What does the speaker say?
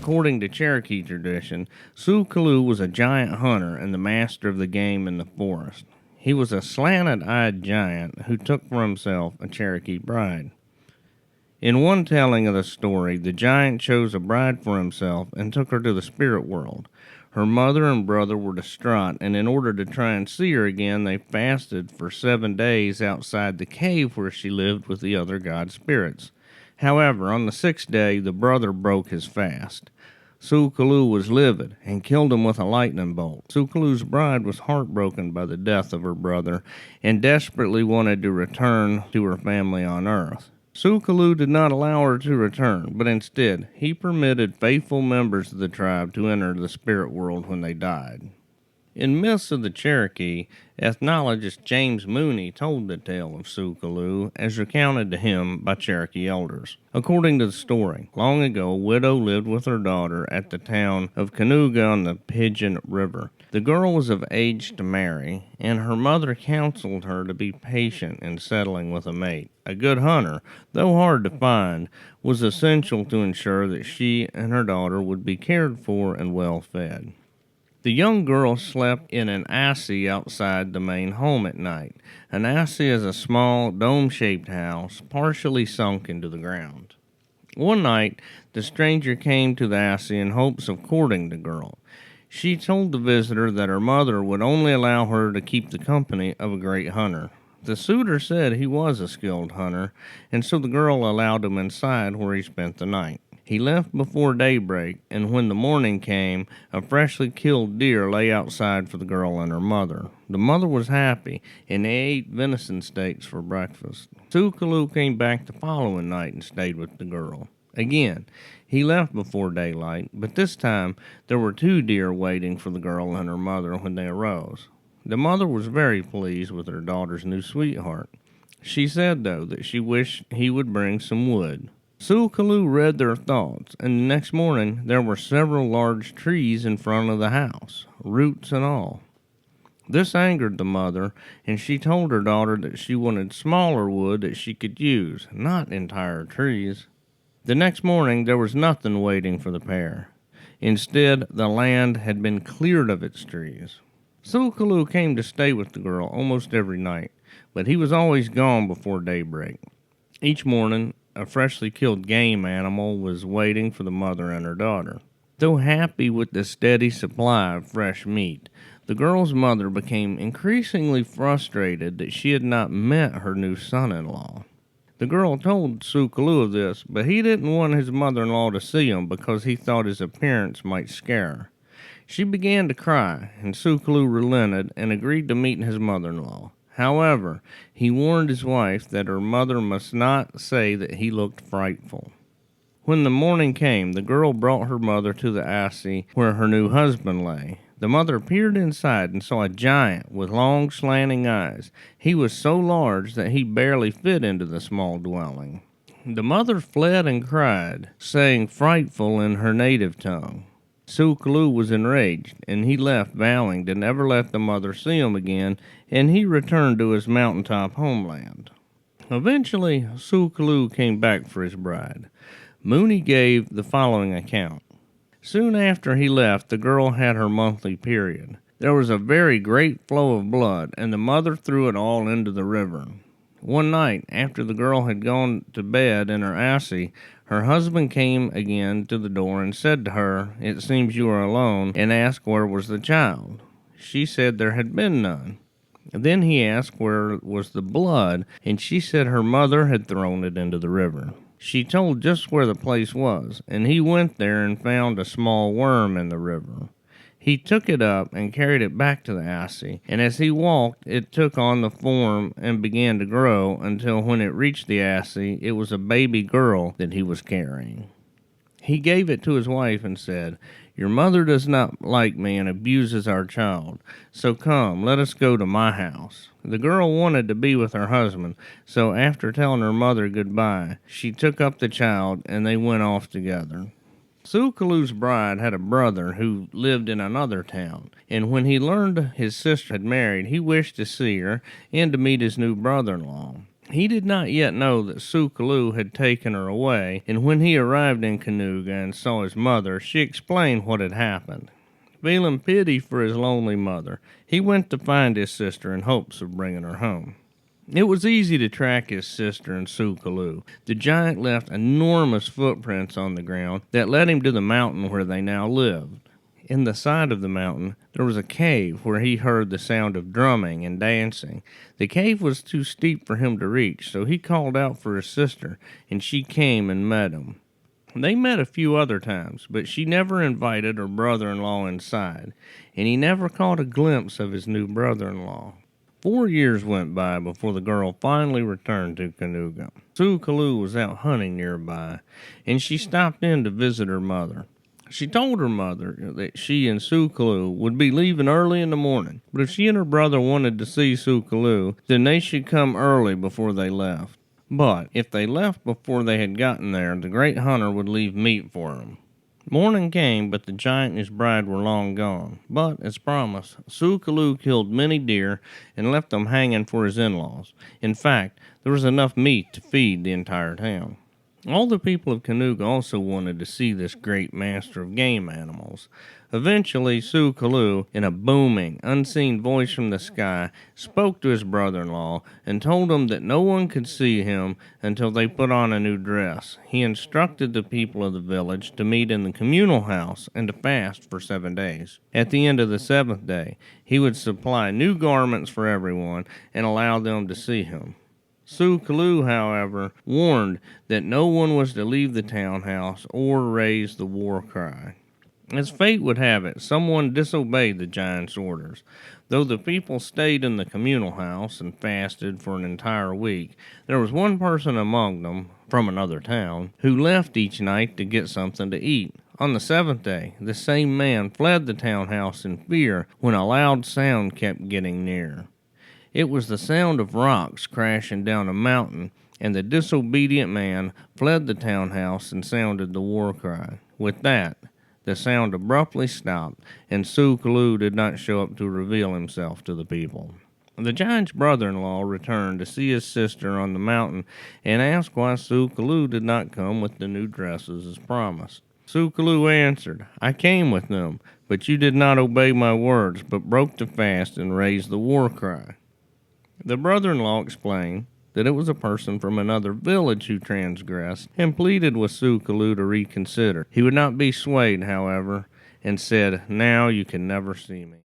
According to Cherokee tradition, Tsul Kalu was a giant hunter and the master of the game in the forest. He was a slanted-eyed giant who took for himself a Cherokee bride. In one telling of the story, the giant chose a bride for himself and took her to the spirit world. Her mother and brother were distraught, and in order to try and see her again, they fasted for 7 days outside the cave where she lived with the other god spirits. However, on the 6th day, the brother broke his fast. Tsul Kalu was livid and killed him with a lightning bolt. Tsul Kalu's bride was heartbroken by the death of her brother and desperately wanted to return to her family on earth. Tsul Kalu did not allow her to return, but instead, he permitted faithful members of the tribe to enter the spirit world when they died. In Myths of the Cherokee, ethnologist James Mooney told the tale of Tsul Kalu as recounted to him by Cherokee elders. According to the story, long ago a widow lived with her daughter at the town of Canoga on the Pigeon River. The girl was of age to marry, and her mother counseled her to be patient in settling with a mate. A good hunter, though hard to find, was essential to ensure that she and her daughter would be cared for and well fed. The young girl slept in an assi outside the main home at night. An assi is a small, dome-shaped house, partially sunk into the ground. One night, the stranger came to the assi in hopes of courting the girl. She told the visitor that her mother would only allow her to keep the company of a great hunter. The suitor said he was a skilled hunter, and so the girl allowed him inside where he spent the night. He left before daybreak, and when the morning came, a freshly killed deer lay outside for the girl and her mother. The mother was happy, and they ate venison steaks for breakfast. Tsul Kalu came back the following night and stayed with the girl. Again, he left before daylight, but this time there were 2 deer waiting for the girl and her mother when they arose. The mother was very pleased with her daughter's new sweetheart. She said, though, that she wished he would bring some wood. Tsul Kalu read their thoughts, and the next morning there were several large trees in front of the house, roots and all. This angered the mother, and she told her daughter that she wanted smaller wood that she could use, not entire trees. The next morning there was nothing waiting for the pair. Instead, the land had been cleared of its trees. Tsul Kalu came to stay with the girl almost every night, but he was always gone before daybreak. Each morning, a freshly killed game animal was waiting for the mother and her daughter. Though happy with the steady supply of fresh meat, the girl's mother became increasingly frustrated that she had not met her new son-in-law. The girl told Tsul Kalu of this, but he didn't want his mother-in-law to see him because he thought his appearance might scare her. She began to cry, and Tsul Kalu relented and agreed to meet his mother-in-law. However, he warned his wife that her mother must not say that he looked frightful. When the morning came, the girl brought her mother to the assi where her new husband lay. The mother peered inside and saw a giant with long slanting eyes. He was so large that he barely fit into the small dwelling. The mother fled and cried, saying frightful in her native tongue. Tsul Kalu was enraged, and he left, vowing to never let the mother see him again, and he returned to his mountaintop homeland. Eventually, Tsul Kalu came back for his bride. Mooney gave the following account. Soon after he left, the girl had her monthly period. There was a very great flow of blood, and the mother threw it all into the river. One night, after the girl had gone to bed in her assi, her husband came again to the door and said to her, "It seems you are alone," and asked where was the child. She said there had been none. Then he asked where was the blood, and she said her mother had thrown it into the river. She told just where the place was, and he went there and found a small worm in the river. He took it up and carried it back to the assi, and as he walked, it took on the form and began to grow until when it reached the assi, it was a baby girl that he was carrying. He gave it to his wife and said, "Your mother does not like me and abuses our child, so come, let us go to my house." The girl wanted to be with her husband, so after telling her mother goodbye, she took up the child and they went off together. Tsul Kalu's bride had a brother who lived in another town, and when he learned his sister had married, he wished to see her and to meet his new brother-in-law. He did not yet know that Tsul Kalu had taken her away, and when he arrived in Canoga and saw his mother, she explained what had happened. Feeling pity for his lonely mother, he went to find his sister in hopes of bringing her home. It was easy to track his sister and Tsul Kalu. The giant left enormous footprints on the ground that led him to the mountain where they now lived. In the side of the mountain, there was a cave where he heard the sound of drumming and dancing. The cave was too steep for him to reach, so he called out for his sister, and she came and met him. They met a few other times, but she never invited her brother-in-law inside, and he never caught a glimpse of his new brother-in-law. 4 years went by before the girl finally returned to Canoga. Tsul Kalu was out hunting nearby, and she stopped in to visit her mother. She told her mother that she and Tsul Kalu would be leaving early in the morning, but if she and her brother wanted to see Tsul Kalu, then they should come early before they left. But if they left before they had gotten there, the great hunter would leave meat for them. Morning came, but the giant and his bride were long gone. But, as promised, Tsul Kalu killed many deer and left them hanging for his in-laws. In fact, there was enough meat to feed the entire town. All the people of Canoga also wanted to see this great master of game animals. Eventually, Tsul Kalu, in a booming, unseen voice from the sky, spoke to his brother-in-law and told him that no one could see him until they put on a new dress. He instructed the people of the village to meet in the communal house and to fast for 7 days. At the end of the 7th day, he would supply new garments for everyone and allow them to see him. Tsul Kalu, however, warned that no one was to leave the townhouse or raise the war cry. As fate would have it, someone disobeyed the giant's orders. Though the people stayed in the communal house and fasted for an entire week, there was one person among them, from another town, who left each night to get something to eat. On the 7th day, the same man fled the townhouse in fear when a loud sound kept getting near. It was the sound of rocks crashing down a mountain, and the disobedient man fled the townhouse and sounded the war cry. With that, the sound abruptly stopped, and Tsul Kalu did not show up to reveal himself to the people. The giant's brother-in-law returned to see his sister on the mountain and asked why Tsul Kalu did not come with the new dresses as promised. Tsul Kalu answered, "I came with them, but you did not obey my words, but broke the fast and raised the war cry." The brother-in-law explained that it was a person from another village who transgressed, and pleaded with Tsul Kalu to reconsider. He would not be swayed, however, and said, "Now you can never see me."